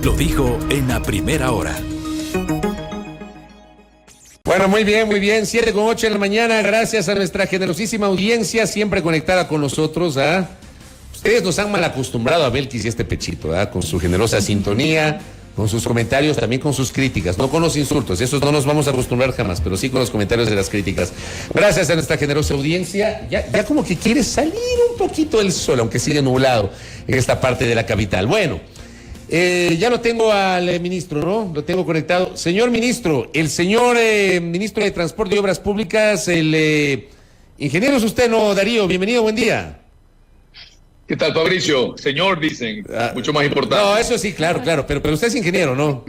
lo dijo en la primera hora. Bueno, muy bien, 7:08 de la mañana, gracias a nuestra generosísima audiencia, siempre conectada con nosotros. Ustedes nos han mal acostumbrado a Belkis y este Pechito, con su generosa sintonía, con sus comentarios, también con sus críticas, no con los insultos, esos no nos vamos a acostumbrar jamás, pero sí con los comentarios de las críticas. Gracias a nuestra generosa audiencia, ya como que quiere salir un poquito el sol, aunque sigue nublado en esta parte de la capital. Bueno, ya lo tengo al ministro, ¿no? Lo tengo conectado. Señor ministro, el señor ministro de Transporte y Obras Públicas, el ingeniero es usted, ¿no, Darío? Bienvenido, buen día. ¿Qué tal, Fabricio? Señor, dicen, mucho más importante. No, eso sí, claro, pero usted es ingeniero, ¿no?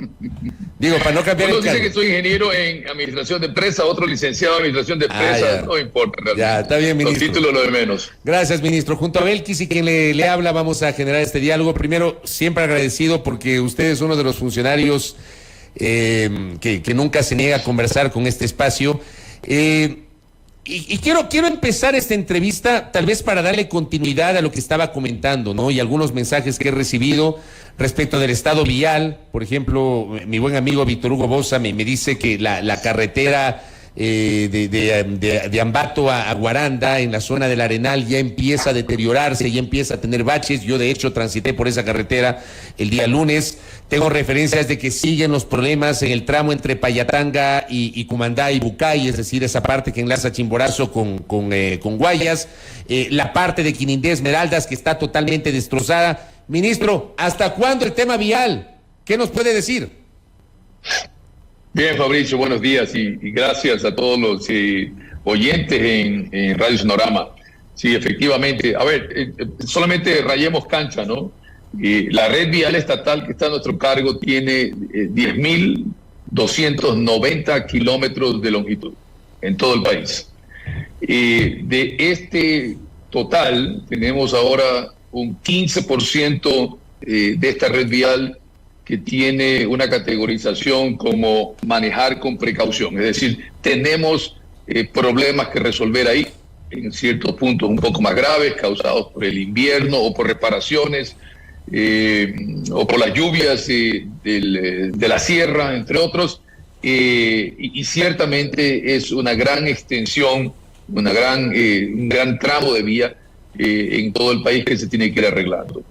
Digo, para no cambiar Uno el cargo. dice que soy ingeniero en administración de empresa, otro licenciado en administración de empresa, no importa realmente. Ya, está bien, ministro. Los títulos lo de menos. Gracias, ministro. Junto a Belkis y quien le habla, vamos a generar este diálogo. Primero, siempre agradecido porque usted es uno de los funcionarios que nunca se niega a conversar con este espacio. Y quiero empezar esta entrevista tal vez para darle continuidad a lo que estaba comentando, ¿no? Y algunos mensajes que he recibido respecto del estado vial. Por ejemplo, mi buen amigo Víctor Hugo Bosa me dice que la carretera de Ambato a Guaranda, en la zona del Arenal, ya empieza a deteriorarse, ya empieza a tener baches. Yo de hecho transité por esa carretera el día lunes. Tengo referencias de que siguen los problemas en el tramo entre Payatanga y Cumandá y Bucay, es decir, esa parte que enlaza Chimborazo con Guayas, la parte de Quinindé Esmeraldas que está totalmente destrozada. Ministro, ¿hasta cuándo el tema vial? ¿Qué nos puede decir? Bien, Fabricio, buenos días y gracias a todos los oyentes en Radio Sonorama. Sí, efectivamente. A ver, solamente rayemos cancha, ¿no? La red vial estatal que está a nuestro cargo tiene 10.290 kilómetros de longitud en todo el país. De este total, tenemos ahora un 15% de esta red vial que tiene una categorización como manejar con precaución. Es decir, tenemos problemas que resolver ahí, en ciertos puntos un poco más graves, causados por el invierno o por reparaciones, o por las lluvias de la sierra, entre otros, y ciertamente es una gran extensión, un gran tramo de vía en todo el país que se tiene que ir arreglando.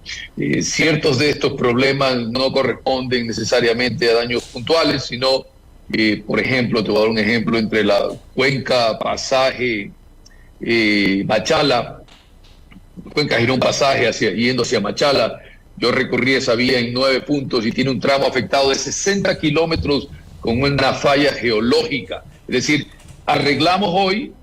Ciertos de estos problemas no corresponden necesariamente a daños puntuales, sino, por ejemplo, te voy a dar un ejemplo, entre la cuenca Pasaje Machala, cuenca Girón Pasaje yendo hacia Machala. Yo recorrí esa vía en 9 puntos y tiene un tramo afectado de 60 kilómetros con una falla geológica. Es decir, arreglamos hoy,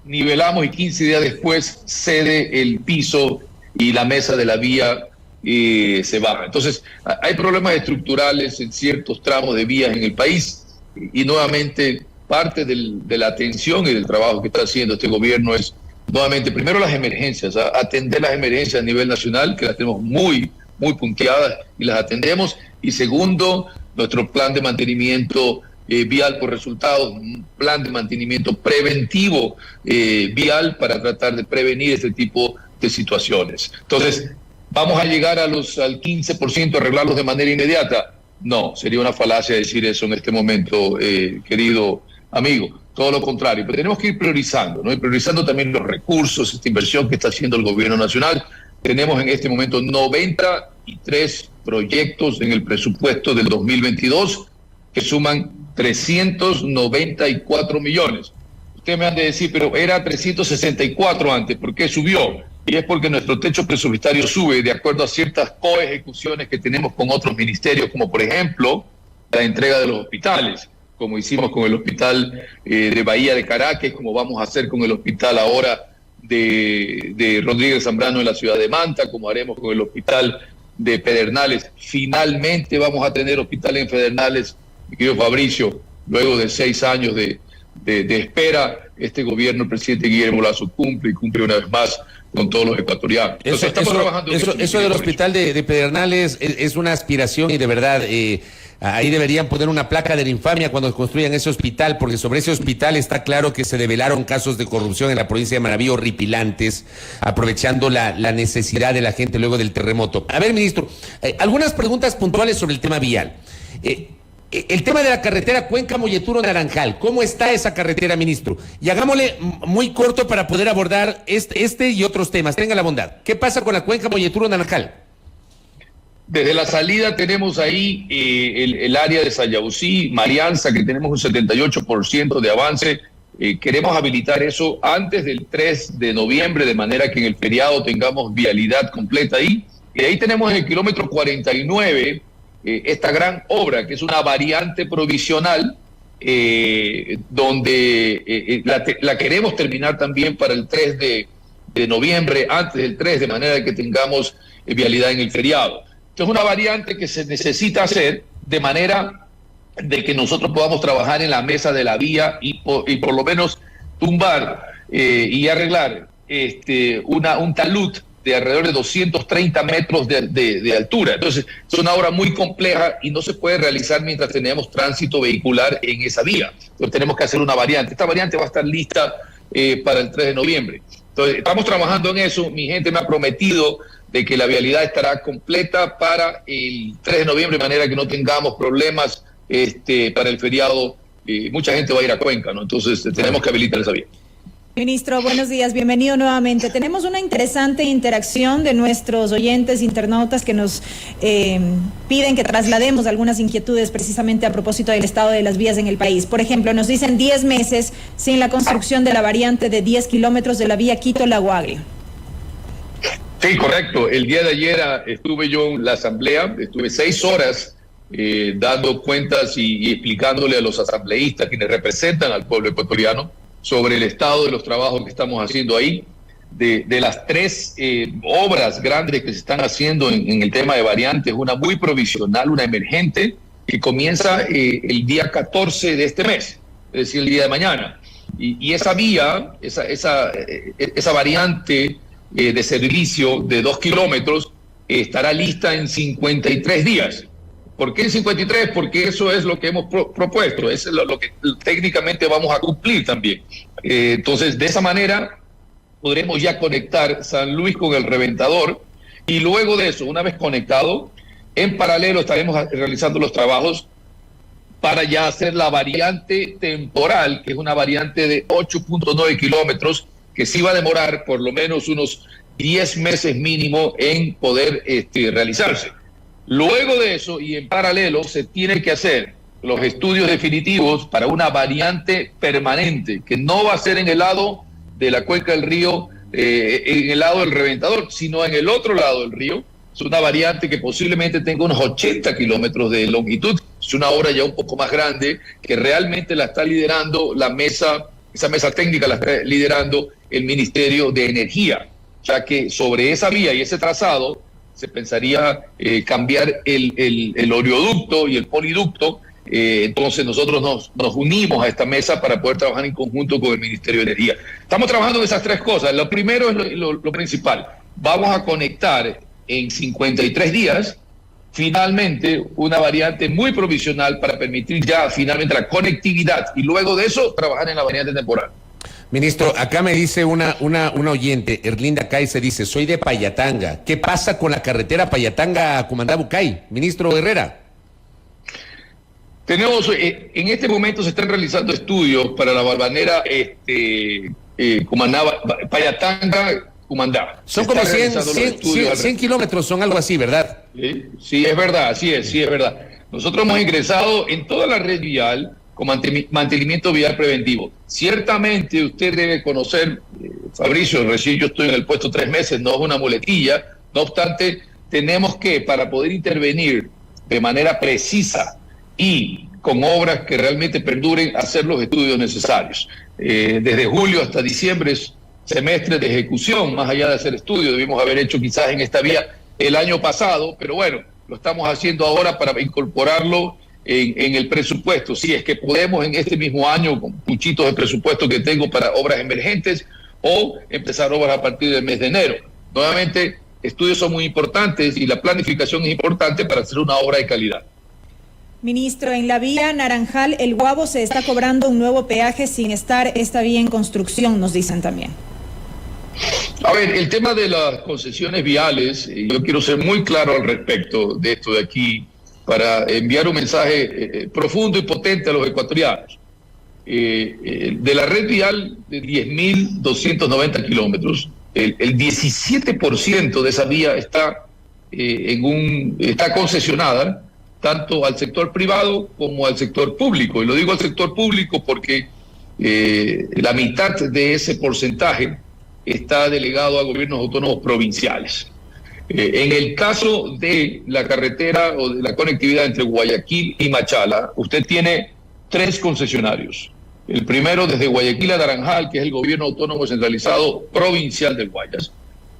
nivelamos y 15 días después cede el piso y la mesa de la vía se baja. Entonces, hay problemas estructurales en ciertos tramos de vías en el país y nuevamente parte de la atención y del trabajo que está haciendo este gobierno es nuevamente, primero las emergencias, atender las emergencias a nivel nacional, que las tenemos muy punteadas y las atendemos. Y segundo, nuestro plan de mantenimiento vial por resultados, un plan de mantenimiento preventivo vial para tratar de prevenir este tipo de situaciones. Entonces, ¿vamos a llegar al 15%, arreglarlos de manera inmediata? No, sería una falacia decir eso en este momento, querido amigo. Todo lo contrario, pero tenemos que ir priorizando, ¿no? Y priorizando también los recursos, esta inversión que está haciendo el gobierno nacional. Tenemos en este momento 93 proyectos en el presupuesto del 2022 que suman 394 millones. Usted me han de decir, pero era 364 antes, ¿por qué subió? Y es porque nuestro techo presupuestario sube de acuerdo a ciertas coejecuciones que tenemos con otros ministerios, como por ejemplo la entrega de los hospitales, como hicimos con el hospital de Bahía de Caracas, como vamos a hacer con el hospital ahora de Rodríguez Zambrano en la ciudad de Manta, como haremos con el hospital de Pedernales. Finalmente vamos a tener hospital en Pedernales, mi querido Fabricio, luego de 6 años de espera. Este gobierno, el presidente Guillermo Lasso, cumple una vez más con todos los ecuatorianos. Entonces, estamos trabajando eso del hospital de Pedernales es una aspiración y de verdad Ahí deberían poner una placa de la infamia cuando construyan ese hospital, porque sobre ese hospital está claro que se develaron casos de corrupción en la provincia de Manabí horripilantes, aprovechando la necesidad de la gente luego del terremoto. A ver, ministro, algunas preguntas puntuales sobre el tema vial. El tema de la carretera Cuenca-Molleturo-Naranjal, ¿cómo está esa carretera, ministro? Y hagámosle muy corto para poder abordar este y otros temas. Tenga la bondad. ¿Qué pasa con la Cuenca-Molleturo-Naranjal? Desde la salida tenemos ahí el área de Sayausí, Marianza, que tenemos un 78% de avance. Queremos habilitar eso antes del 3 de noviembre, de manera que en el feriado tengamos vialidad completa ahí. Y ahí tenemos en el kilómetro 49 esta gran obra, que es una variante provisional, donde la queremos terminar también para el 3 de noviembre, antes del 3, de manera que tengamos vialidad en el feriado. Entonces, es una variante que se necesita hacer de manera de que nosotros podamos trabajar en la mesa de la vía y por lo menos tumbar y arreglar un talud de alrededor de 230 metros de altura. Entonces, es una obra muy compleja y no se puede realizar mientras tenemos tránsito vehicular en esa vía. Entonces, tenemos que hacer una variante. Esta variante va a estar lista para el 3 de noviembre. Entonces, estamos trabajando en eso. Mi gente me ha prometido de que la vialidad estará completa para el 3 de noviembre, de manera que no tengamos problemas para el feriado. Mucha gente va a ir a Cuenca, ¿no? Entonces, tenemos que habilitar esa vía. Ministro, buenos días, bienvenido nuevamente. Tenemos una interesante interacción de nuestros oyentes internautas que nos piden que traslademos algunas inquietudes precisamente a propósito del estado de las vías en el país. Por ejemplo, nos dicen 10 meses sin la construcción de la variante de 10 kilómetros de la vía Quito-Lago Agrio. Sí, correcto. El día de ayer estuve yo en la asamblea, estuve 6 horas dando cuentas y explicándole a los asambleístas quienes representan al pueblo ecuatoriano sobre el estado de los trabajos que estamos haciendo ahí, de las 3 obras grandes que se están haciendo en el tema de variantes, una muy provisional, una emergente, que comienza el día 14 de este mes, es decir, el día de mañana. Y esa vía, esa variante de servicio de 2 kilómetros estará lista en 53 días. ¿Por qué en 53? Porque eso es lo que hemos propuesto, es lo que técnicamente vamos a cumplir también. Entonces, de esa manera podremos ya conectar San Luis con el Reventador y luego de eso, una vez conectado, en paralelo estaremos realizando los trabajos para ya hacer la variante temporal, que es una variante de 8.9 kilómetros, que sí va a demorar por lo menos unos 10 meses mínimo en poder realizarse. Luego de eso, y en paralelo, se tiene que hacer los estudios definitivos para una variante permanente, que no va a ser en el lado de la cuenca del río, en el lado del Reventador, sino en el otro lado del río. Es una variante que posiblemente tenga unos 80 kilómetros de longitud. Es una obra ya un poco más grande, que realmente la está liderando la mesa, esa mesa técnica la está liderando el Ministerio de Energía, ya que sobre esa vía y ese trazado se pensaría cambiar el oleoducto y el poliducto. Entonces nosotros nos unimos a esta mesa para poder trabajar en conjunto con el Ministerio de Energía. Estamos trabajando en esas 3 cosas. Lo primero es lo principal. Vamos a conectar en 53 días finalmente una variante muy provisional para permitir ya finalmente la conectividad y luego de eso trabajar en la variante temporal. Ministro, acá me dice una oyente, Erlinda Caice, dice, soy de Payatanga. ¿Qué pasa con la carretera Payatanga-Cumandabucay? Ministro Herrera. Tenemos, en este momento se están realizando estudios para la balvanera Payatanga-Cumandá. Son como 100 kilómetros, son algo así, ¿verdad? Sí, es verdad, así es verdad. Nosotros hemos ingresado en toda la red vial con mantenimiento vial preventivo. Ciertamente usted debe conocer, Fabricio, recién yo estoy en el puesto 3 meses, no es una muletilla. No obstante, tenemos que, para poder intervenir de manera precisa y con obras que realmente perduren, hacer los estudios necesarios. Desde julio hasta diciembre es semestre de ejecución, más allá de hacer estudios, debimos haber hecho quizás en esta vía el año pasado, pero bueno, lo estamos haciendo ahora para incorporarlo en el presupuesto. Si es que podemos en este mismo año, con puchitos de presupuesto que tengo para obras emergentes, o empezar obras a partir del mes de enero. Nuevamente, estudios son muy importantes y la planificación es importante para hacer una obra de calidad. Ministro, en la vía Naranjal, El Guabo se está cobrando un nuevo peaje sin estar esta vía en construcción, nos dicen también. A ver, el tema de las concesiones viales, yo quiero ser muy claro al respecto de esto de aquí para enviar un mensaje profundo y potente a los ecuatorianos. De la red vial de 10.290 kilómetros, el 17% de esa vía está concesionada tanto al sector privado como al sector público. Y lo digo al sector público porque la mitad de ese porcentaje está delegado a gobiernos autónomos provinciales. En el caso de la carretera o de la conectividad entre Guayaquil y Machala, usted tiene 3 concesionarios. El primero desde Guayaquil a Naranjal, que es el gobierno autónomo centralizado provincial del Guayas.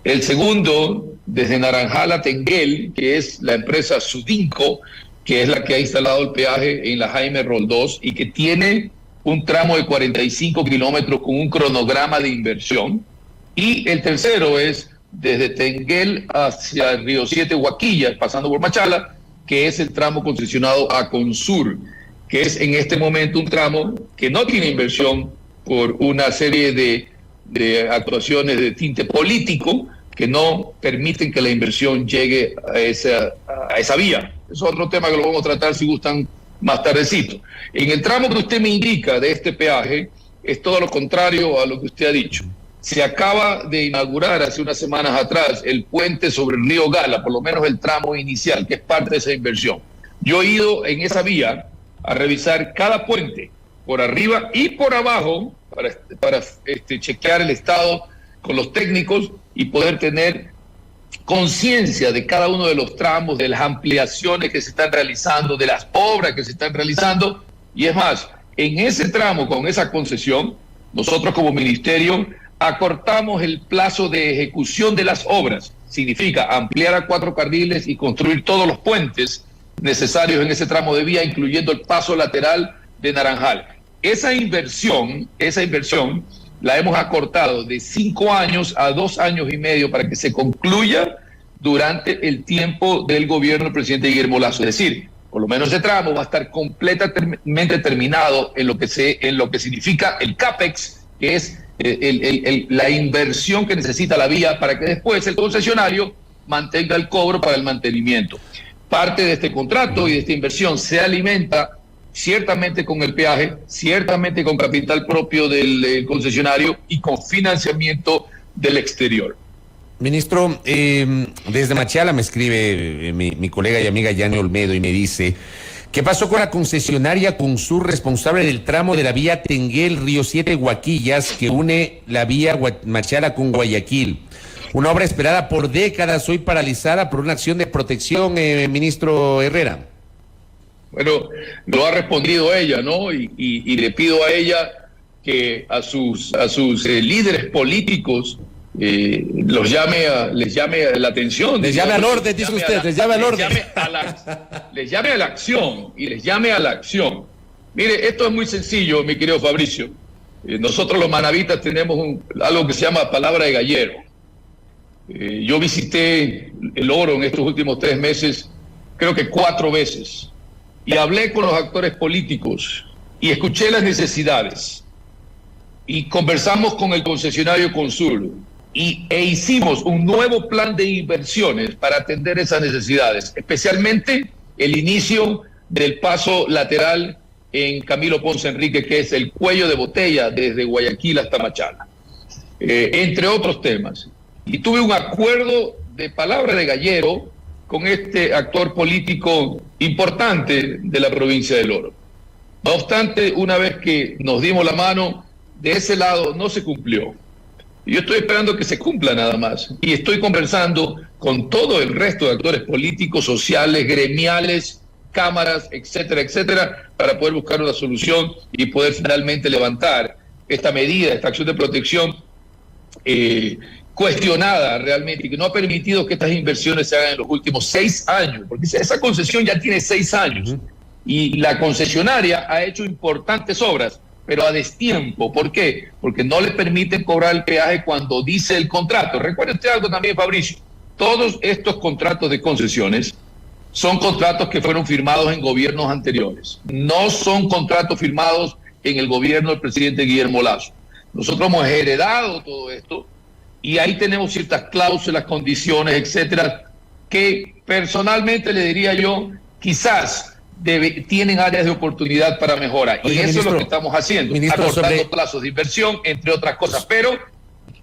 El segundo desde Naranjal a Tenguel, que es la empresa Sudinco, que es la que ha instalado el peaje en la Jaime Roldós y que tiene un tramo de 45 kilómetros con un cronograma de inversión. Y el tercero es desde Tenguel hacia el Río 7 Huaquillas, pasando por Machala, que es el tramo concesionado a Consur, que es en este momento un tramo que no tiene inversión por una serie de actuaciones de tinte político que no permiten que la inversión llegue a esa vía. Es otro tema que lo vamos a tratar si gustan más tardecito. En el tramo que usted me indica de este peaje es todo lo contrario a lo que usted ha dicho. Se acaba de inaugurar hace unas semanas atrás el puente sobre el río Gala, por lo menos el tramo inicial, que es parte de esa inversión. Yo he ido en esa vía a revisar cada puente, por arriba y por abajo, para chequear el estado con los técnicos y poder tener conciencia de cada uno de los tramos, de las ampliaciones que se están realizando, de las obras que se están realizando. Y es más, en ese tramo, con esa concesión, nosotros como ministerio acortamos el plazo de ejecución de las obras. Significa ampliar a 4 carriles y construir todos los puentes necesarios en ese tramo de vía, incluyendo el paso lateral de Naranjal. Esa inversión la hemos acortado de 5 años a 2 años y medio para que se concluya durante el tiempo del gobierno del presidente Guillermo Lasso. Es decir, por lo menos ese tramo va a estar completamente terminado en lo que significa el CAPEX, que es la inversión que necesita la vía para que después el concesionario mantenga el cobro para el mantenimiento. Parte de este contrato y de esta inversión se alimenta ciertamente con el peaje, ciertamente con capital propio del concesionario y con financiamiento del exterior. Ministro, desde Machala me escribe mi colega y amiga Yani Olmedo y me dice: ¿qué pasó con la concesionaria Consur responsable del tramo de la vía Tenguel-Río 7 Huaquillas que une la vía Machala con Guayaquil? Una obra esperada por décadas, hoy paralizada por una acción de protección, ministro Herrera. Bueno, lo ha respondido ella, ¿no? Y le pido a ella que a sus líderes políticos les llame la atención. Les llame al orden, dice usted, les llame al orden. Les llame a la acción y les llame a la acción. Mire, esto es muy sencillo, mi querido Fabricio. Nosotros los manavitas tenemos algo que se llama palabra de gallero. Yo visité el Oro en estos últimos 3 meses, creo que 4 veces, y hablé con los actores políticos y escuché las necesidades y conversamos con el concesionario Consur e hicimos un nuevo plan de inversiones para atender esas necesidades, especialmente el inicio del paso lateral en Camilo Ponce Enrique, que es el cuello de botella desde Guayaquil hasta Machala, entre otros temas. Y tuve un acuerdo de palabra de gallero con este actor político importante de la provincia del Oro. No obstante, una vez que nos dimos la mano, de ese lado no se cumplió. Yo estoy esperando que se cumpla nada más. Y estoy conversando con todo el resto de actores políticos, sociales, gremiales, cámaras, etcétera, etcétera, para poder buscar una solución y poder finalmente levantar esta medida, esta acción de protección cuestionada realmente, y que no ha permitido que estas inversiones se hagan en los últimos 6 años, porque esa concesión ya tiene 6 años, y la concesionaria ha hecho importantes obras, pero a destiempo. ¿Por qué? Porque no le permiten cobrar el peaje cuando dice el contrato. Recuerde usted algo también, Fabricio, todos estos contratos de concesiones son contratos que fueron firmados en gobiernos anteriores. No son contratos firmados en el gobierno del presidente Guillermo Lasso. Nosotros hemos heredado todo esto y ahí tenemos ciertas cláusulas, condiciones, etcétera, que personalmente le diría yo, quizás tienen áreas de oportunidad para mejora. Y eso es lo que estamos haciendo, acortando plazos de inversión, entre otras cosas. Pero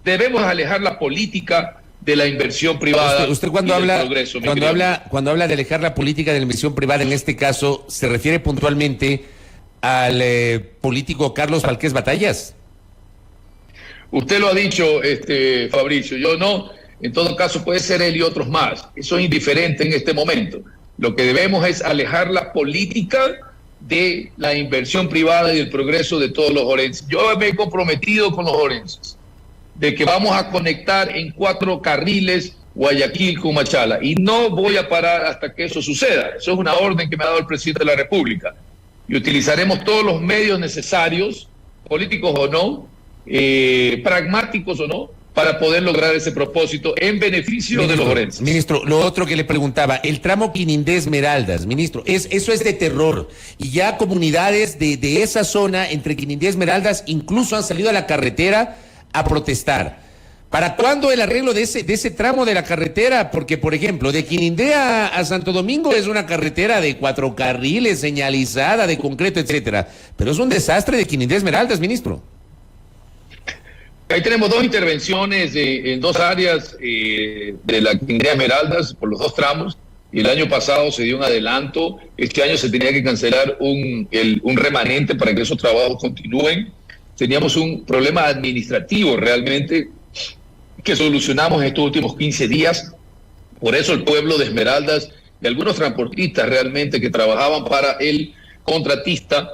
debemos alejar la política de la inversión privada. Usted cuando habla de alejar la política de la inversión privada, en este caso, ¿se refiere puntualmente al político Carlos Falqués Batallas? Usted lo ha dicho, Fabricio, yo no. En todo caso puede ser él y otros más. Eso es indiferente en este momento. Lo que debemos es alejar la política de la inversión privada y el progreso de todos los orenses. Yo me he comprometido con los orenses de que vamos a conectar en 4 carriles Guayaquil con Machala y no voy a parar hasta que eso suceda. Eso es una orden que me ha dado el presidente de la República y utilizaremos todos los medios necesarios, políticos o no, pragmáticos o no, para poder lograr ese propósito en beneficio de los orenses. Ministro, lo otro que le preguntaba, el tramo Quinindé Esmeraldas, ministro, eso es de terror. Y ya comunidades de esa zona, entre Quinindé Esmeraldas, incluso han salido a la carretera a protestar. ¿Para cuándo el arreglo de ese tramo de la carretera? Porque, por ejemplo, de Quinindé a Santo Domingo es una carretera de 4 carriles, señalizada, de concreto, etcétera. Pero es un desastre de Quinindé Esmeraldas, ministro. Ahí tenemos 2 intervenciones en 2 áreas de la Quinindé Esmeraldas por los 2 tramos. Y el año pasado se dio un adelanto. Este año se tenía que cancelar un remanente para que esos trabajos continúen. Teníamos un problema administrativo realmente que solucionamos en estos últimos 15 días. Por eso el pueblo de Esmeraldas y algunos transportistas realmente que trabajaban para el contratista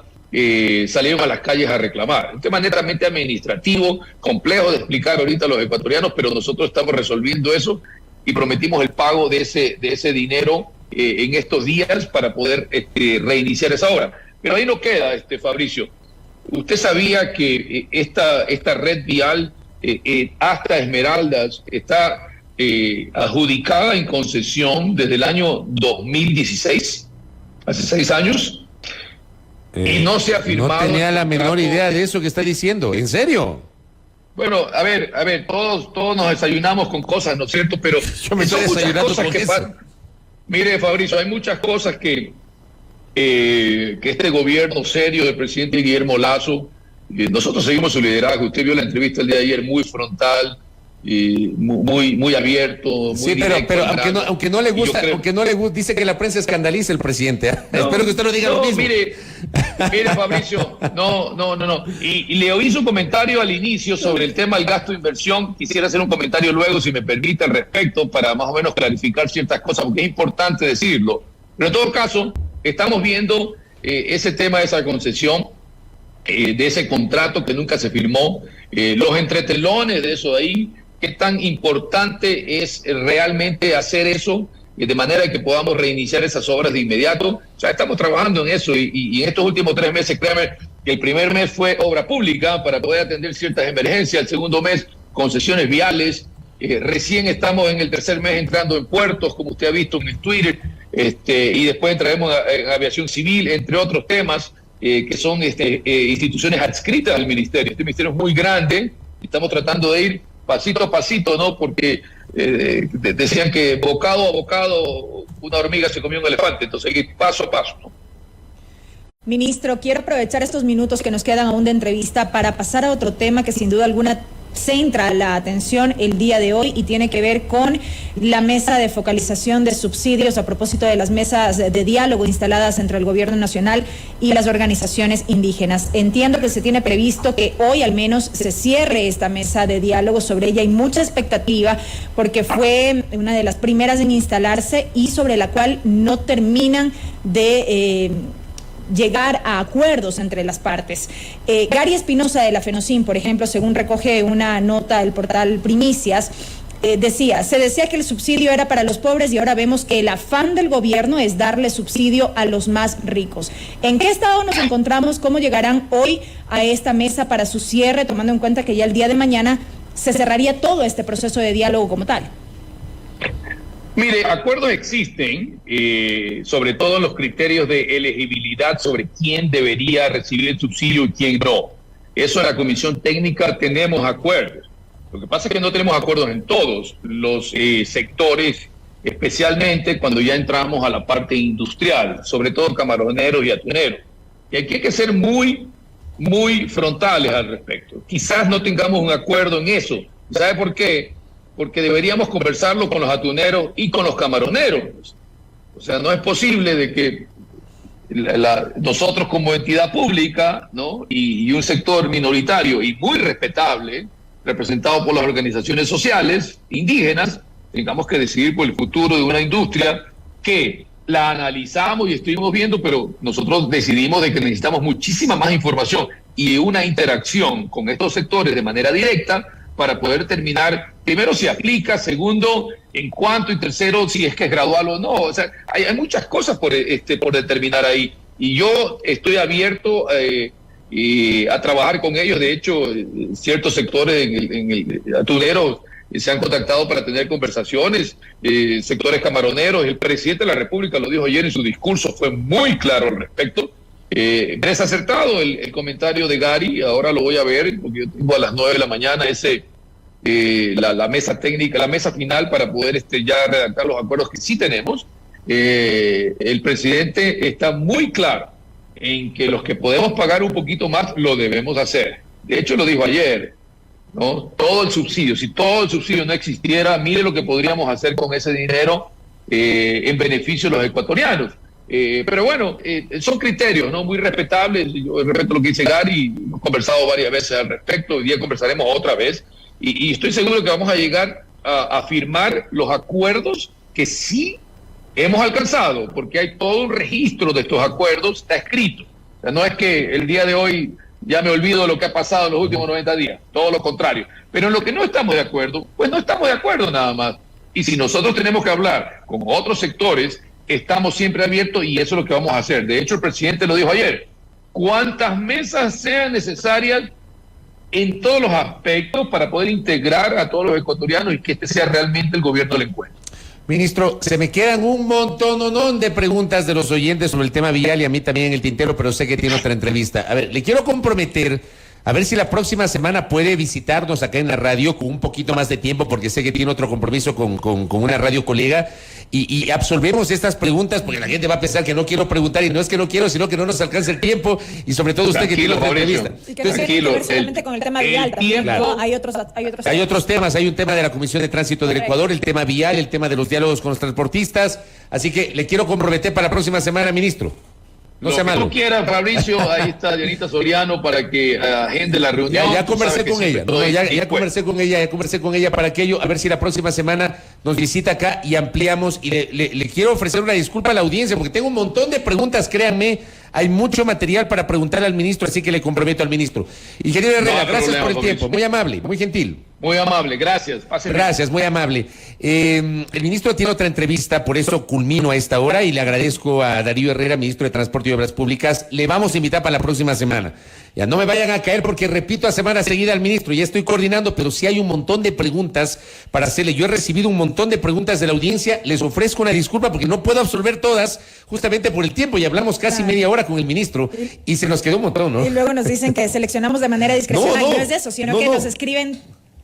salieron a las calles a reclamar. Un tema netamente administrativo, complejo de explicar ahorita a los ecuatorianos, pero nosotros estamos resolviendo eso y prometimos el pago de ese dinero en estos días para poder reiniciar esa obra. Pero ahí no queda, Fabricio. Usted sabía que esta red vial hasta Esmeraldas está adjudicada en concesión desde el año 2016, hace 6 años, y no se ha firmado. No tenía la menor idea de eso que está diciendo, ¿en serio? Bueno, a ver, todos nos desayunamos con cosas, ¿no es cierto? Pero yo me estoy desayunando con eso. Mire, Fabricio, hay muchas cosas que este gobierno serio del presidente Guillermo Lasso, nosotros seguimos su liderazgo. Usted vio la entrevista el día de ayer, muy frontal, muy abierto, muy sí, pero aunque no le gusta, dice que la prensa escandaliza el presidente. No, espero que usted lo diga lo mismo. Mire, Fabricio, no. Y le oí su comentario al inicio sobre el tema del gasto de inversión. Quisiera hacer un comentario luego, si me permite, al respecto, para más o menos clarificar ciertas cosas, porque es importante decirlo. Pero en todo caso, estamos viendo ese tema de esa concesión, de ese contrato que nunca se firmó, los entretelones de eso de ahí. ¿Qué tan importante es realmente hacer eso de manera que podamos reiniciar esas obras de inmediato? O sea, estamos trabajando en eso y en estos últimos 3 meses, créame, que el primer mes fue obra pública para poder atender ciertas emergencias, el segundo mes concesiones viales, recién estamos en el tercer mes entrando en puertos, como usted ha visto en el Twitter, y después entraremos en aviación civil, entre otros temas que son instituciones adscritas al ministerio. Este ministerio es muy grande, estamos tratando de ir pasito a pasito, ¿no? Porque decían que bocado a bocado una hormiga se comió un elefante, entonces hay que ir paso a paso, ¿no? Ministro, quiero aprovechar estos minutos que nos quedan aún de entrevista para pasar a otro tema que sin duda alguna centra la atención el día de hoy y tiene que ver con la mesa de focalización de subsidios a propósito de las mesas de diálogo instaladas entre el gobierno nacional y las organizaciones indígenas. Entiendo que se tiene previsto que hoy al menos se cierre esta mesa de diálogo. Sobre ella hay mucha expectativa porque fue una de las primeras en instalarse y sobre la cual no terminan de llegar a acuerdos entre las partes. Gary Espinosa de la FENOCIN, por ejemplo, según recoge una nota del portal Primicias, se decía que el subsidio era para los pobres y ahora vemos que el afán del gobierno es darle subsidio a los más ricos. ¿En qué estado nos encontramos? ¿Cómo llegarán hoy a esta mesa para su cierre, tomando en cuenta que ya el día de mañana se cerraría todo este proceso de diálogo como tal? Mire, acuerdos existen, sobre todo en los criterios de elegibilidad sobre quién debería recibir el subsidio y quién no. Eso en la Comisión Técnica tenemos acuerdos. Lo que pasa es que no tenemos acuerdos en todos los sectores, especialmente cuando ya entramos a la parte industrial, sobre todo camaroneros y atuneros. Y aquí hay que ser muy frontales al respecto. Quizás no tengamos un acuerdo en eso. ¿Sabe por qué? Porque deberíamos conversarlo con los atuneros y con los camaroneros. O sea, no es posible de que nosotros como entidad pública, ¿no? y un sector minoritario y muy respetable, representado por las organizaciones sociales indígenas, tengamos que decidir por el futuro de una industria que la analizamos y estuvimos viendo, pero nosotros decidimos de que necesitamos muchísima más información y una interacción con estos sectores de manera directa para poder determinar, primero, si aplica, segundo, en cuánto, y tercero, si es que es gradual o no. O sea, hay muchas cosas por determinar ahí. Y yo estoy abierto a trabajar con ellos. De hecho, ciertos sectores en el atunero se han contactado para tener conversaciones, sectores camaroneros. El presidente de la República lo dijo ayer en su discurso, fue muy claro al respecto. Desacertado el comentario de Gary, ahora lo voy a ver, porque yo tengo a las 9 de la mañana la mesa técnica, la mesa final para poder ya redactar los acuerdos que sí tenemos. El presidente está muy claro en que los que podemos pagar un poquito más lo debemos hacer. De hecho, lo dijo ayer, ¿no? Todo el subsidio, si todo el subsidio no existiera, mire lo que podríamos hacer con ese dinero en beneficio de los ecuatorianos. Pero bueno, son criterios, ¿no? Muy respetables. Yo respeto lo que dice Gary, hemos conversado varias veces al respecto, hoy día conversaremos otra vez, y estoy seguro que vamos a llegar a firmar los acuerdos que sí hemos alcanzado, porque hay todo un registro de estos acuerdos, está escrito. O sea, no es que el día de hoy ya me olvido de lo que ha pasado en los últimos 90 días, todo lo contrario. Pero en lo que no estamos de acuerdo, pues no estamos de acuerdo nada más. Y si nosotros tenemos que hablar con otros sectores, estamos siempre abiertos y eso es lo que vamos a hacer. De hecho, el presidente lo dijo ayer, cuántas mesas sean necesarias en todos los aspectos para poder integrar a todos los ecuatorianos y que este sea realmente el gobierno del encuentro. Ministro, se me quedan un montón de preguntas de los oyentes sobre el tema vial y a mí también en el tintero, pero sé que tiene otra entrevista. A ver, le quiero comprometer a ver si la próxima semana puede visitarnos acá en la radio con un poquito más de tiempo, porque sé que tiene otro compromiso con una radio colega, y absolvemos estas preguntas, porque la gente va a pensar que no quiero preguntar, y no es que no quiero, sino que no nos alcanza el tiempo, y sobre todo usted que tiene otra entrevista. Y que no tiene que ver solamente con el tema vial también, claro. ¿no? Hay otros temas, hay un tema de la Comisión de Tránsito del Ecuador, el tema vial, el tema de los diálogos con los transportistas, así que le quiero comprometer para la próxima semana, ministro. No sea malo. Lo que tú quieras, Fabricio, ahí está Dianita Soriano para que agende la reunión. Ya conversé con ella, ya conversé con ella para aquello, a ver si la próxima semana nos visita acá y ampliamos, y le quiero ofrecer una disculpa a la audiencia, porque tengo un montón de preguntas, créanme, hay mucho material para preguntarle al ministro, así que le comprometo al ministro. Ingeniero Herrera, gracias por el tiempo, muy amable, muy gentil. Muy amable, gracias. Gracias, muy amable. El ministro tiene otra entrevista, por eso culmino a esta hora y le agradezco a Darío Herrera, ministro de Transporte y Obras Públicas. Le vamos a invitar para la próxima semana. Ya no me vayan a caer porque repito a semana seguida al ministro, ya estoy coordinando, pero sí hay un montón de preguntas para hacerle. Yo he recibido un montón de preguntas de la audiencia, les ofrezco una disculpa porque no puedo absolver todas, justamente por el tiempo, y hablamos casi media hora con el ministro y se nos quedó un montón, ¿no? Y luego nos dicen que seleccionamos de manera discrecional, no es de eso, sino que nos escriben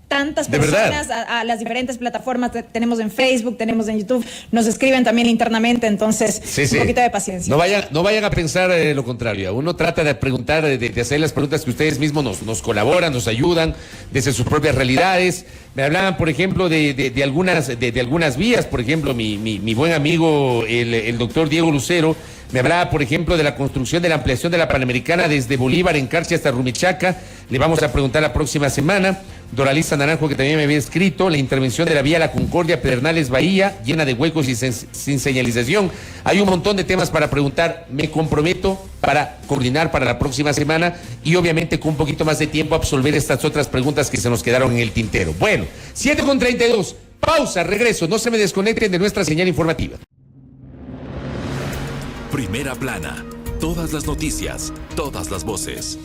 tantas personas a las diferentes plataformas, tenemos en Facebook, tenemos en YouTube, nos escriben también internamente, entonces un poquito de paciencia. No vayan a pensar lo contrario, uno trata de preguntar, de hacer las preguntas que ustedes mismos nos colaboran, nos ayudan desde sus propias realidades. Me hablaban, por ejemplo, de algunas vías, por ejemplo, mi buen amigo, el doctor Diego Lucero, me hablaba, por ejemplo, de la construcción de la ampliación de la Panamericana desde Bolívar, Encarche hasta Rumichaca. Le vamos a preguntar la próxima semana. Doralisa Naranjo, que también me había escrito, la intervención de la vía La Concordia, Pedernales, Bahía, llena de huecos y sin señalización. Hay un montón de temas para preguntar. Me comprometo para coordinar para la próxima semana y obviamente con un poquito más de tiempo absolver estas otras preguntas que se nos quedaron en el tintero. Bueno, 7:32. Pausa, regreso. No se me desconecten de nuestra señal informativa. Primera plana. Todas las noticias, todas las voces.